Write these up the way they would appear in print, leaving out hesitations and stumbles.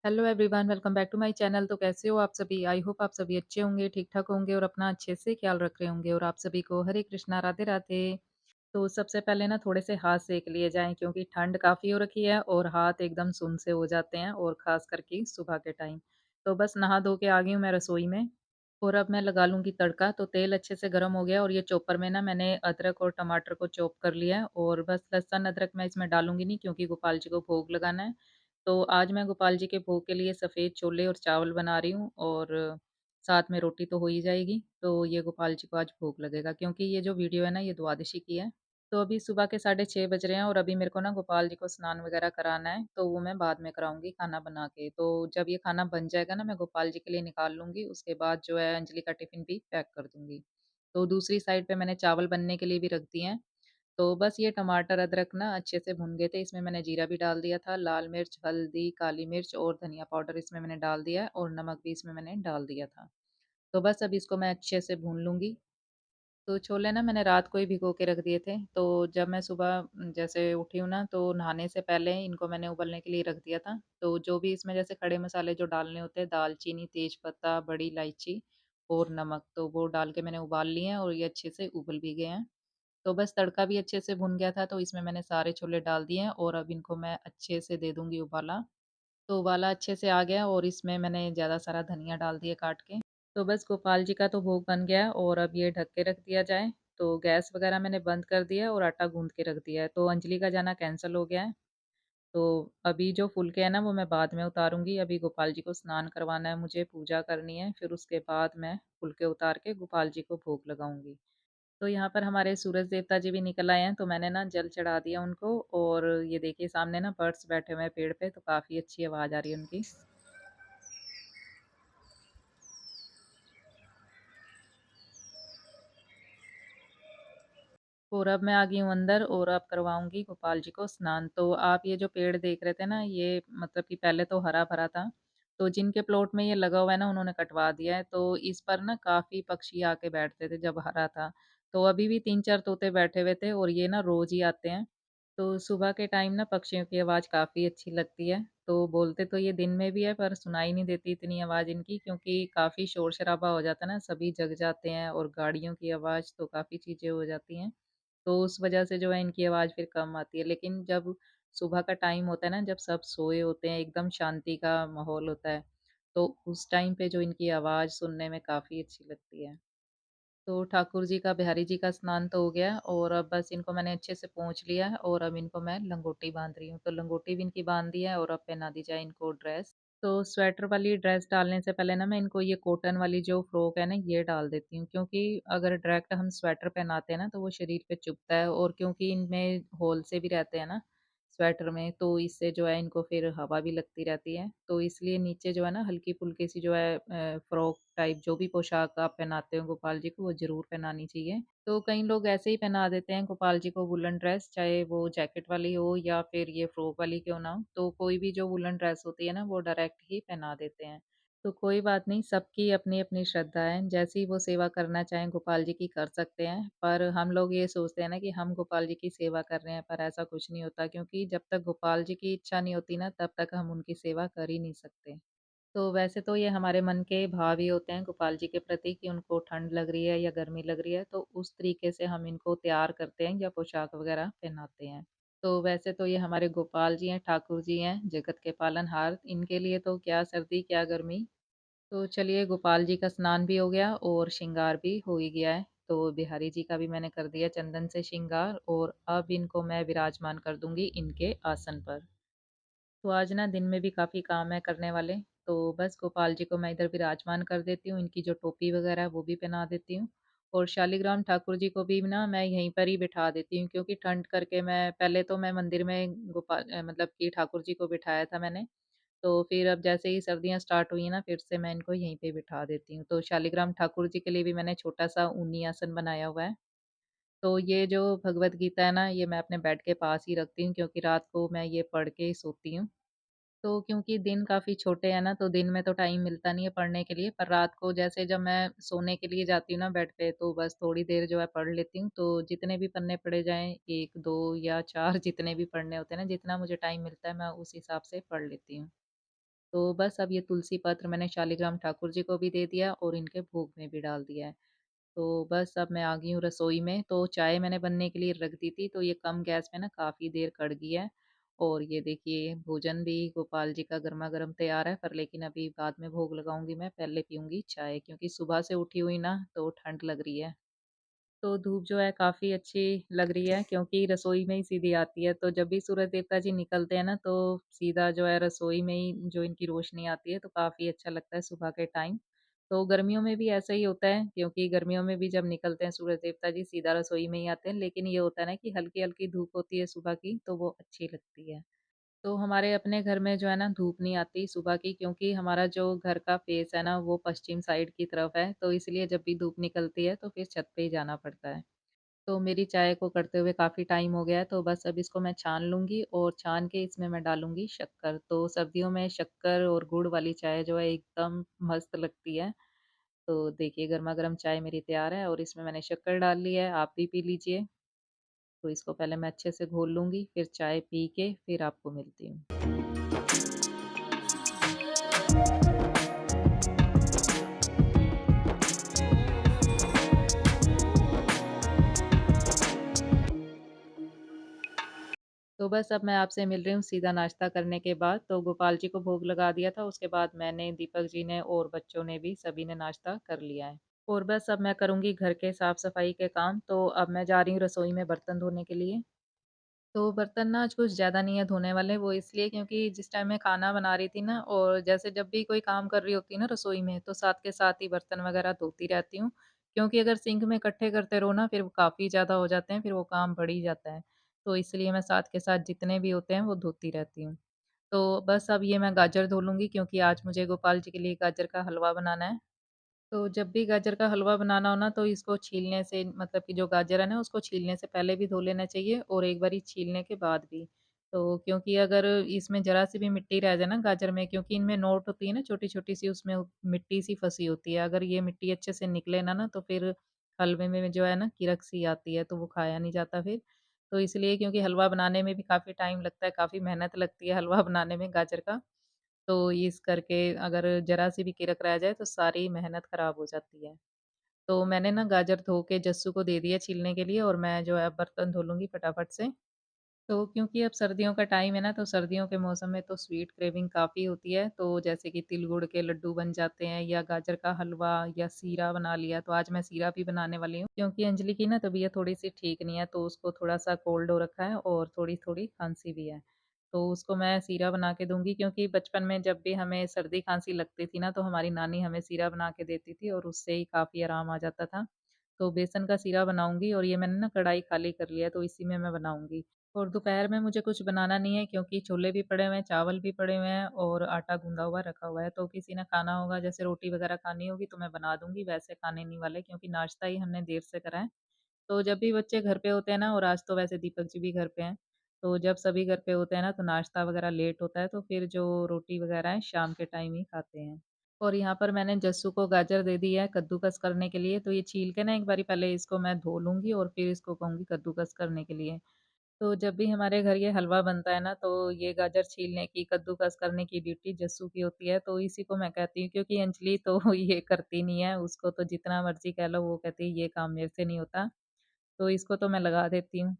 Hello everyone, welcome back to my channel. तो कैसे हो आप सभी? आई होप आप सभी अच्छे होंगे, ठीक-ठाक होंगे और अपना अच्छे से ख्याल रख रहे होंगे और आप सभी को हरे कृष्णा, राधे राधे। तो सबसे पहले ना थोड़े से हाथ सेक लिए जाएँ क्योंकि ठंड काफ़ी हो रखी है और हाथ एकदम सुन्न से हो जाते हैं और ख़ास करके सुबह के टाइम। तो बस नहा धो के आ गई हूँ मैं रसोई में और अब मैं लगा लूँगी तड़का। तो तेल अच्छे से गरम हो गया और ये चॉपर में ना मैंने अदरक और टमाटर को चॉप कर लिया है और बस लहसुन, अदरक मैं इसमें डालूँगी नहीं क्योंकि गोपाल जी को भोग लगाना है। तो आज मैं गोपाल जी के भोग के लिए सफ़ेद छोले और चावल बना रही हूँ और साथ में रोटी तो हो ही जाएगी। तो ये गोपाल जी को आज भोग लगेगा क्योंकि ये जो वीडियो है ना ये द्वादशी की है। तो अभी सुबह के 6:30 बज रहे हैं और अभी मेरे को ना गोपाल जी को स्नान वगैरह कराना है, तो वो मैं बाद में कराऊँगी खाना बना के। तो जब ये खाना बन जाएगा ना मैं गोपाल जी के लिए निकाल लूँगी, उसके बाद जो है अंजलि का टिफ़िन भी पैक कर दूँगी। तो दूसरी साइड पे मैंने चावल बनने के लिए भी रख दिए हैं। तो बस ये टमाटर, अदरक ना अच्छे से भुन गए थे, इसमें मैंने जीरा भी डाल दिया था, लाल मिर्च, हल्दी, काली मिर्च और धनिया पाउडर इसमें मैंने डाल दिया है और नमक भी इसमें मैंने डाल दिया था। तो बस अब इसको मैं अच्छे से भून लूँगी। तो छोले ना मैंने रात को ही भिगो के रख दिए थे, तो जब मैं सुबह जैसे उठी हूँ ना, तो नहाने से पहले इनको मैंने उबलने के लिए रख दिया था। तो जो भी इसमें जैसे खड़े मसाले जो डालने होते हैं, दालचीनी, तेजपत्ता, बड़ी इलायची और नमक, तो वो डाल के मैंने उबाल लिए हैं और ये अच्छे से उबल भी गए हैं। तो बस तड़का भी अच्छे से भुन गया था, तो इसमें मैंने सारे छोले डाल दिए हैं और अब इनको मैं अच्छे से दे दूँगी उबाला। तो उबाला अच्छे से आ गया और इसमें मैंने ज़्यादा सारा धनिया डाल दिया काट के। तो बस गोपाल जी का तो भोग बन गया और अब ये ढक के रख दिया जाए। तो गैस वगैरह मैंने बंद कर दिया और आटा गूँध के रख दिया है। तो अंजलि का जाना कैंसल हो गया है। तो अभी जो फुलके हैं ना वो मैं बाद में उतारूँगी। अभी गोपाल जी को स्नान करवाना है मुझे, पूजा करनी है, फिर उसके बाद मैं फुलके उतार के गोपाल जी को भोग लगाऊँगी। तो यहाँ पर हमारे सूरज देवता जी भी निकल आए हैं, तो मैंने ना जल चढ़ा दिया उनको और ये देखिए सामने ना बर्ड्स बैठे हुए हैं पेड़ पे, तो काफ़ी अच्छी आवाज़ आ रही है उनकी। और अब मैं आ गई हूँ अंदर और अब करवाऊँगी गोपाल जी को स्नान। तो आप ये जो पेड़ देख रहे थे ना, ये मतलब कि पहले तो हरा-भरा था, तो जिनके प्लॉट में ये लगा हुआ है ना, उन्होंने कटवा दिया है। तो इस पर ना काफ़ी पक्षी आके बैठते थे जब हरा था। तो अभी भी 3-4 तोते बैठे हुए थे और ये ना रोज़ ही आते हैं। तो सुबह के टाइम ना पक्षियों की आवाज़ काफ़ी अच्छी लगती है। तो बोलते तो ये दिन में भी है पर सुनाई नहीं देती इतनी आवाज़ इनकी क्योंकि काफ़ी शोर-शराबा हो जाता है ना, सभी जग जाते हैं और गाड़ियों की आवाज़ तो काफ़ी चीज़ें हो जाती हैं। तो उस वजह से जो है इनकी आवाज़ फिर कम आती है। लेकिन जब सुबह का टाइम होता है ना, जब सब सोए होते हैं, एकदम शांति का माहौल होता है, तो उस टाइम पे जो इनकी आवाज़ सुनने में काफ़ी अच्छी लगती है। तो ठाकुर जी का, बिहारी जी का स्नान तो हो गया और अब बस इनको मैंने अच्छे से पोंछ लिया है और अब इनको मैं लंगोटी बाँध रही हूँ। तो लंगोटी भी इनकी बाँध दी है और अब पहना दी जाए इनको ड्रेस। तो स्वेटर वाली ड्रेस डालने से पहले ना मैं इनको ये कॉटन वाली जो फ्रॉक है ना ये डाल देती हूँ क्योंकि अगर डायरेक्ट हम स्वेटर पहनाते हैं ना तो वो शरीर पे चुभता है और क्योंकि इनमें होल से भी रहते हैं ना स्वेटर में तो इससे जो है इनको फिर हवा भी लगती रहती है। तो इसलिए नीचे जो है ना हल्की-फुल्की सी जो है फ्रॉक टाइप जो भी पोशाक आप पहनाते हो गोपाल जी को वो ज़रूर पहनानी चाहिए। तो कई लोग ऐसे ही पहना देते हैं गोपाल जी को वूलन ड्रेस, चाहे वो जैकेट वाली हो या फिर ये फ्रॉक वाली क्यों ना हो। तो कोई भी जो वूलन ड्रेस होती है ना वो डायरेक्ट ही पहना देते हैं। तो कोई बात नहीं, सबकी अपनी-अपनी श्रद्धा है। जैसी वो सेवा करना चाहें गोपाल जी की कर सकते हैं। पर हम लोग ये सोचते हैं ना कि हम गोपाल जी की सेवा कर रहे हैं, पर ऐसा कुछ नहीं होता क्योंकि जब तक गोपाल जी की इच्छा नहीं होती ना तब तक हम उनकी सेवा कर ही नहीं सकते। तो वैसे तो ये हमारे मन के भाव ही होते हैं गोपाल जी के प्रति कि उनको ठंड लग रही है या गर्मी लग रही है, तो उस तरीके से हम इनको तैयार करते हैं या पोशाक वगैरह पहनाते हैं। तो वैसे तो ये हमारे गोपाल जी हैं, ठाकुर जी हैं, जगत के पालनहार, इनके लिए तो क्या सर्दी, क्या गर्मी। तो चलिए गोपाल जी का स्नान भी हो गया और श्रृंगार भी हो ही गया है। तो बिहारी जी का भी मैंने कर दिया चंदन से श्रृंगार और अब इनको मैं विराजमान कर दूँगी इनके आसन पर। तो आज ना दिन में भी काफ़ी काम है करने वाले, तो बस गोपाल जी को मैं इधर विराजमान कर देती हूँ, इनकी जो टोपी वगैरह है वो भी पहना देती हूँ और शालिग्राम ठाकुर जी को भी ना मैं यहीं पर ही बिठा देती हूँ क्योंकि ठंड करके मैं पहले तो मैं मंदिर में मतलब कि ठाकुर जी को बिठाया था मैंने, तो फिर अब जैसे ही सर्दियाँ स्टार्ट हुई हैं ना फिर से मैं इनको यहीं पे बिठा देती हूँ। तो शालिग्राम ठाकुर जी के लिए भी मैंने छोटा-सा ऊनी आसन बनाया हुआ है। तो ये जो भगवत गीता है ना, ये मैं अपने बेड के पास ही रखती हूँ क्योंकि रात को मैं ये पढ़ के ही सोती हूँ। तो क्योंकि दिन काफ़ी छोटे हैं ना, तो दिन में तो टाइम मिलता नहीं है पढ़ने के लिए, पर रात को जैसे जब मैं सोने के लिए जाती हूँ ना बेड पे, तो बस थोड़ी देर जो है पढ़ लेती हूँ। तो जितने भी पन्ने पढ़े जाएँ, 1, 2 या 4 जितने भी पढ़ने होते हैं ना, जितना मुझे टाइम मिलता है, मैं उस हिसाब से पढ़ लेती हूँ। तो बस अब ये तुलसी पत्र मैंने शालिग्राम ठाकुर जी को भी दे दिया और इनके भोग में भी डाल दिया है। तो बस अब मैं आ गई हूँ रसोई में, तो चाय मैंने बनने के लिए रख दी थी, तो ये कम गैस में ना काफ़ी देर कढ़ गई है। और ये देखिए भोजन भी गोपाल जी का गरमा-गरम तैयार है, पर लेकिन अभी बाद में भोग लगाऊँगी मैं, पहले पीऊँगी चाय क्योंकि सुबह से उठी हुई ना तो ठंड लग रही है। तो धूप जो है काफ़ी अच्छी लग रही है क्योंकि रसोई में ही सीधी आती है, तो जब भी सूरज देवता जी निकलते हैं ना, तो सीधा जो है रसोई में ही जो इनकी रोशनी आती है, तो काफ़ी अच्छा लगता है सुबह के टाइम। तो गर्मियों में भी ऐसा ही होता है क्योंकि गर्मियों में भी जब निकलते हैं सूरज देवता जी सीधा रसोई में ही आते हैं, लेकिन ये होता है ना कि हल्की-हल्की धूप होती है सुबह की, तो वो अच्छी लगती है। तो हमारे अपने घर में जो है ना धूप नहीं आती सुबह की क्योंकि हमारा जो घर का फेस है ना वो पश्चिम साइड की तरफ है, तो इसलिए जब भी धूप निकलती है तो फिर छत पे ही जाना पड़ता है। तो मेरी चाय को करते हुए काफ़ी टाइम हो गया है, तो बस अब इसको मैं छान लूँगी और छान के इसमें मैं डालूँगी शक्कर। तो सर्दियों में शक्कर और गुड़ वाली चाय जो है एकदम मस्त लगती है। तो देखिए गरमा-गरम चाय मेरी तैयार है और इसमें मैंने शक्कर डाल ली है, आप भी पी लीजिए। तो इसको पहले मैं अच्छे से घोल लूँगी, फिर चाय पी के फिर आपको मिलती हूँ। तो बस अब मैं आपसे मिल रही हूँ सीधा नाश्ता करने के बाद, तो गोपाल जी को भोग लगा दिया था, उसके बाद मैंने, दीपक जी ने और बच्चों ने भी सभी ने नाश्ता कर लिया है। और बस अब मैं करूँगी घर के साफ-सफाई के काम, तो अब मैं जा रही हूँ रसोई में बर्तन धोने के लिए। तो बर्तन ना आज कुछ ज़्यादा नहीं है धोने वाले, वो इसलिए क्योंकि जिस टाइम मैं खाना बना रही थी ना और जैसे जब भी कोई काम कर रही होती हूँ ना रसोई में, तो साथ के साथ ही बर्तन वगैरह धोती रहती हूँ। क्योंकि अगर सिंक में इकट्ठे करते रहो ना, फिर वो काफ़ी ज़्यादा हो जाते हैं, फिर वो काम बढ़ ही जाता है। तो इसलिए मैं साथ के साथ जितने भी होते हैं, वो धोती रहती हूँ। तो बस अब ये मैं गाजर धो लूँगी क्योंकि आज मुझे गोपाल जी के लिए गाजर का हलवा बनाना है। तो जब भी गाजर का हलवा बनाना हो ना, तो इसको छीलने से मतलब कि जो गाजर है ना, उसको छीलने से पहले भी धो लेना चाहिए और एक बारी छीलने के बाद भी। तो क्योंकि अगर इसमें ज़रा-सी भी मिट्टी रह जाए ना गाजर में, क्योंकि इनमें नोट होती है ना छोटी-छोटी सी, उसमें मिट्टी-सी फँसी होती है। अगर ये मिट्टी अच्छे से निकले ना, तो फिर हलवे में जो है ना किरक-सी आती है, तो वो खाया नहीं जाता फिर। तो इसलिए क्योंकि हलवा बनाने में भी काफ़ी टाइम लगता है, काफ़ी मेहनत लगती है हलवा बनाने में गाजर का। तो इस करके अगर ज़रा-सी भी किरक रह जाए तो सारी मेहनत ख़राब हो जाती है। तो मैंने ना गाजर धो के जस्सू को दे दिया छीलने के लिए और मैं जो है बर्तन धो लूँगी फटाफट से। तो क्योंकि अब सर्दियों का टाइम है ना, तो सर्दियों के मौसम में तो स्वीट क्रेविंग काफ़ी होती है। तो जैसे कि तिल गुड़ के लड्डू बन जाते हैं या गाजर का हलवा या सीरा बना लिया, तो आज मैं सीरा भी बनाने वाली हूँ। क्योंकि अंजलि की ना तबीयत थोड़ी-सी ठीक नहीं है, तो उसको थोड़ा-सा कोल्ड हो रखा है और थोड़ी-थोड़ी खाँसी भी है। तो उसको मैं सीरा बना के दूँगी क्योंकि बचपन में जब भी हमें सर्दी-खाँसी लगती थी ना, तो हमारी नानी हमें सीरा बना के देती थी और उससे ही काफ़ी आराम आ जाता था। तो बेसन का सीरा बनाऊँगी और ये मैंने ना कढ़ाई खाली कर लिया है, तो इसी में मैं बनाऊँगी। और दोपहर में मुझे कुछ बनाना नहीं है क्योंकि छोले भी पड़े हुए हैं, चावल भी पड़े हुए हैं और आटा गूँधा हुआ रखा हुआ है। तो किसी ने खाना होगा, जैसे रोटी वग़ैरह खानी होगी तो मैं बना दूँगी, वैसे खाने नहीं वाले क्योंकि नाश्ता ही हमने देर से करा है। तो जब भी बच्चे घर पे होते हैं ना, और आज तो वैसे दीपक जी भी घर पे हैं, तो जब सभी घर पे होते हैं ना, तो नाश्ता वग़ैरह लेट होता है, तो फिर जो रोटी वग़ैरह है शाम के टाइम ही खाते हैं। और यहाँ पर मैंने जस्सू को गाजर दे दी है कद्दूकस करने के लिए, तो ये छील के ना एक बारी पहले इसको मैं धो लूँगी और फिर इसको कहूँगी कद्दूकस करने के लिए। तो जब भी हमारे घर ये हलवा बनता है ना, तो ये गाजर छीलने की, कद्दूकस करने की ड्यूटी जस्सू की होती है, तो इसी को मैं कहती हूँ क्योंकि अंजलि तो ये करती नहीं है, उसको तो जितना मर्ज़ी कह लो वो कहती है ये काम मेरे से नहीं होता, तो इसको तो मैं लगा देती हूँ।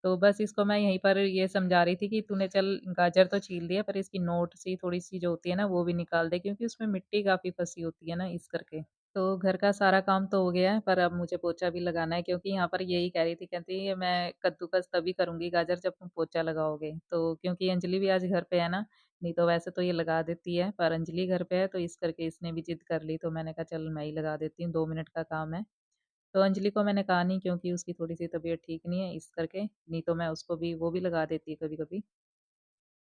तो बस इसको मैं यहीं पर ये समझा रही थी कि तूने चल गाजर तो छील दिया पर इसकी नोट सी थोड़ी-सी जो होती है ना वो भी निकाल दे क्योंकि उसमें मिट्टी काफ़ी फँसी होती है ना इस करके। तो घर का सारा काम तो हो गया है, पर अब मुझे पोछा भी लगाना है क्योंकि यहाँ पर यही कह रही थी, कहती है मैं कद्दूकस तभी करूँगी गाजर जब तुम पोछा लगाओगे। तो क्योंकि अंजलि भी आज घर पे है ना, नहीं तो वैसे तो ये लगा देती है, पर अंजलि घर पे है तो इस करके इसने भी ज़िद कर ली, तो मैंने कहा चल मैं ही लगा देती हूँ, 2 मिनट का काम है। तो अंजलि को मैंने कहा नहीं क्योंकि उसकी थोड़ी-सी तबीयत ठीक नहीं है इस करके, नहीं तो मैं उसको भी, वो भी लगा देती है कभी-कभी।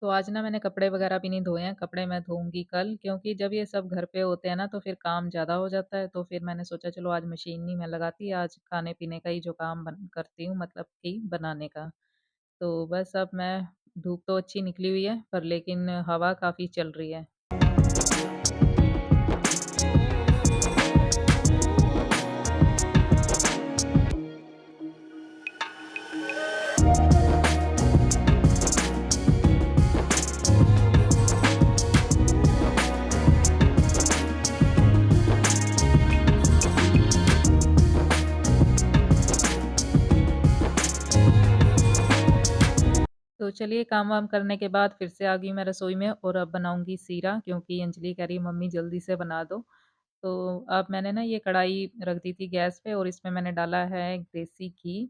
तो आज ना मैंने कपड़े वगैरह भी नहीं धोए हैं, कपड़े मैं धोऊँगी कल क्योंकि जब ये सब घर पे होते हैं ना तो फिर काम ज़्यादा हो जाता है, तो फिर मैंने सोचा चलो आज मशीन नहीं मैं लगाती, आज खाने-पीने का ही जो काम बन करती हूँ मतलब कि बनाने का। तो बस अब मैं, धूप तो अच्छी निकली हुई है पर लेकिन हवा काफ़ी चल रही है। तो चलिए काम-वाम करने के बाद फिर से आ गई मैं रसोई में और अब बनाऊँगी सीरा क्योंकि अंजलि कह रही है मम्मी जल्दी से बना दो। तो अब मैंने ना ये कढ़ाई रख दी थी गैस पे और इसमें मैंने डाला है देसी घी।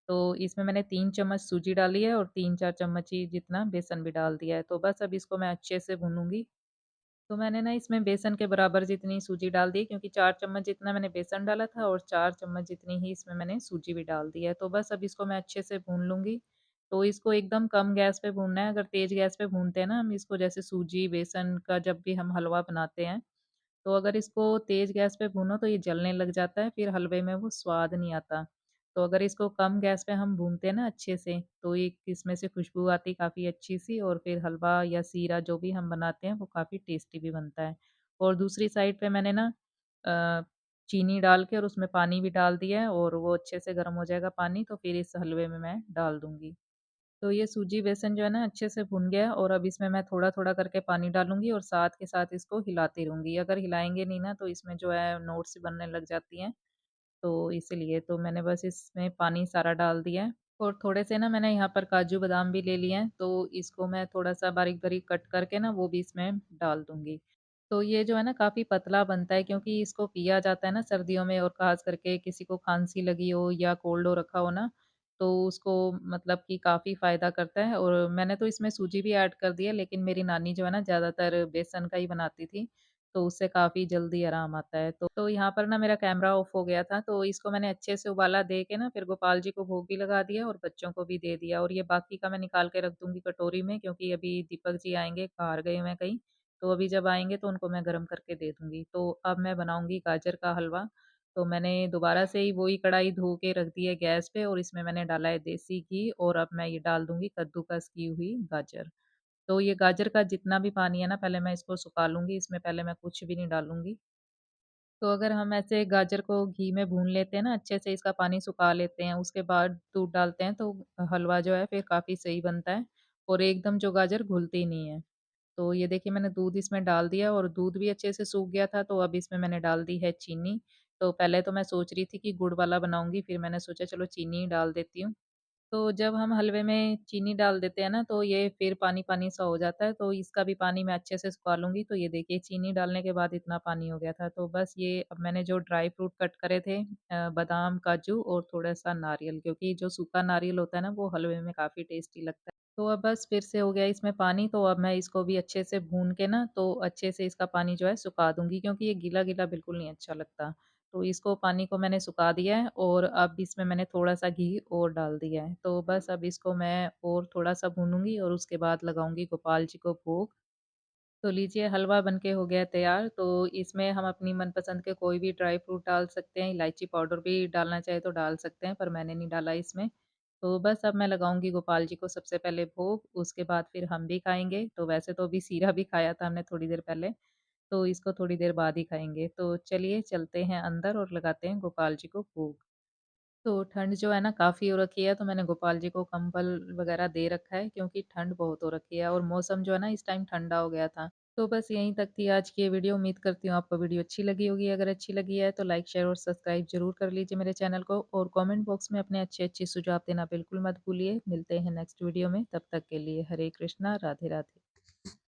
तो इसमें मैंने 3 चम्मच सूजी डाली है और 3-4 चम्मच ही जितना बेसन भी डाल दिया है। तो बस अब इसको मैं अच्छे से भूनूँगी। तो मैंने ना इसमें बेसन के बराबर जितनी सूजी डाल दी क्योंकि 4 चम्मच जितना मैंने बेसन डाला था और 4 चम्मच जितनी ही इसमें मैंने सूजी भी डाल दी है। तो बस अब इसको मैं अच्छे से भून लूँगी। तो इसको एकदम कम गैस पे भूनना है, अगर तेज़ गैस पे भूनते हैं ना हम इसको जैसे सूजी, बेसन का जब भी हम हलवा बनाते हैं, तो अगर इसको तेज़ गैस पे भूनो तो ये जलने लग जाता है, फिर हलवे में वो स्वाद नहीं आता। तो अगर इसको कम गैस पे हम भूनते हैं ना अच्छे से, तो एक इसमें से खुशबू आती काफ़ी अच्छी-सी और फिर हलवा या सीरा जो भी हम बनाते हैं, वो काफ़ी टेस्टी भी बनता है। और दूसरी साइड पे मैंने ना अ, चीनी डाल के और उसमें पानी भी डाल दिया है और वो अच्छे से गर्म हो जाएगा पानी, तो फिर इस हलवे में मैं डाल दूँगी। तो ये सूजी बेसन जो है ना अच्छे से भुन गया है और अब इसमें मैं थोड़ा-थोड़ा करके पानी डालूँगी और साथ के साथ इसको हिलाती रहूँगी। अगर हिलाएँगे नहीं ना तो इसमें जो है नोट्स बनने लग जाती हैं, तो इसीलिए तो मैंने बस इसमें पानी सारा डाल दिया है। और थोड़े से ना मैंने यहाँ पर काजू बादाम भी ले लिए हैं, तो इसको मैं थोड़ा-सा बारीक-बारीक कट करके ना वो भी इसमें डाल दूँगी। तो ये जो है ना काफ़ी पतला बनता है क्योंकि इसको पिया जाता है ना सर्दियों में और ख़ास करके किसी को खाँसी लगी हो या कोल्ड हो रखा हो ना, तो उसको मतलब कि काफ़ी फ़ायदा करता है और मैंने तो इसमें सूजी भी ऐड कर दिया लेकिन मेरी नानी जो है ना ज़्यादातर बेसन का ही बनाती थी, तो उससे काफ़ी जल्दी आराम आता है। तो यहाँ पर ना मेरा कैमरा ऑफ हो गया था, तो इसको मैंने अच्छे से उबाला दे के ना फिर गोपाल जी को भोग भी लगा दिया और बच्चों को भी दे दिया और ये बाकी का मैं निकाल के रख दूँगी कटोरी में क्योंकि अभी दीपक जी आएँगे, बाहर गए हुए हैं कहीं, तो अभी जब आएँगे तो उनको मैं गरम करके दे दूँगी। तो अब मैं बनाऊँगी गाजर का हलवा, तो मैंने दोबारा से ही वही कढ़ाई धो के रख दी है गैस पे और इसमें मैंने डाला है देसी घी और अब मैं ये डाल दूँगी कद्दूकस की हुई गाजर। तो ये गाजर का जितना भी पानी है ना पहले मैं इसको सुखा लूँगी, इसमें पहले मैं कुछ भी नहीं डालूँगी। तो अगर हम ऐसे गाजर को घी में भून लेते हैं ना अच्छे से इसका पानी सुखा लेते हैं, उसके बाद दूध डालते हैं तो हलवा जो है फिर काफ़ी सही बनता है और एकदम जो गाजर घुलती नहीं है। तो ये देखिए मैंने दूध इसमें डाल दिया और दूध भी अच्छे से सूख गया था तो अब इसमें मैंने डाल दी है चीनी। तो पहले तो मैं सोच रही थी कि गुड़ वाला बनाऊँगी फिर मैंने सोचा चलो चीनी ही डाल देती हूँ। तो जब हम हलवे में चीनी डाल देते हैं ना, तो ये फिर पानी-पानी सा हो जाता है, तो इसका भी पानी मैं अच्छे से सुखा लूँगी। तो ये देखिए चीनी डालने के बाद इतना पानी हो गया था। तो बस ये अब मैंने जो ड्राई फ्रूट कट करे थे बादाम, काजू और थोड़ा-सा नारियल क्योंकि जो सूखा नारियल होता है ना, वो हलवे में काफ़ी टेस्टी लगता है। तो अब बस फिर से हो गया इसमें पानी, तो अब मैं इसको भी अच्छे से भून के ना, तो अच्छे से इसका पानी जो है सुखा दूँगी क्योंकि ये गीला-गीला बिल्कुल नहीं अच्छा लगता। तो इसको पानी को मैंने सुखा दिया है और अब इसमें मैंने थोड़ा-सा घी और डाल दिया है। तो बस अब इसको मैं और थोड़ा-सा भूनूँगी और उसके बाद लगाऊँगी गोपाल जी को भोग। तो लीजिए हलवा बन के हो गया तैयार। तो इसमें हम अपनी मनपसंद के कोई भी ड्राई फ्रूट डाल सकते हैं, इलायची पाउडर भी डालना चाहे तो डाल सकते हैं, पर मैंने नहीं डाला इसमें। तो बस अब मैं लगाऊँगी गोपाल जी को सबसे पहले भोग, उसके बाद फिर हम भी खाएँगे। तो वैसे तो अभी सीरा भी खाया था हमने थोड़ी देर पहले, तो इसको थोड़ी देर बाद ही खाएँगे। तो चलिए चलते हैं अंदर और लगाते हैं गोपाल जी को भोग। तो ठंड जो है ना काफ़ी हो रखी है, तो मैंने गोपाल जी को कंबल वगैरह दे रखा है क्योंकि ठंड बहुत हो रखी है और मौसम जो है ना इस टाइम ठंडा हो गया था। तो बस यहीं तक थी आज की ये वीडियो। उम्मीद करती हूँ आपको वीडियो अच्छी लगी होगी। अगर अच्छी लगी है तो लाइक, शेयर और सब्सक्राइब ज़रूर कर लीजिए मेरे चैनल को और कमेंट बॉक्स में अपने अच्छे-अच्छे सुझाव देना बिल्कुल मत भूलिए। मिलते हैं नेक्स्ट वीडियो में, तब तक के लिए हरे कृष्णा, राधे राधे।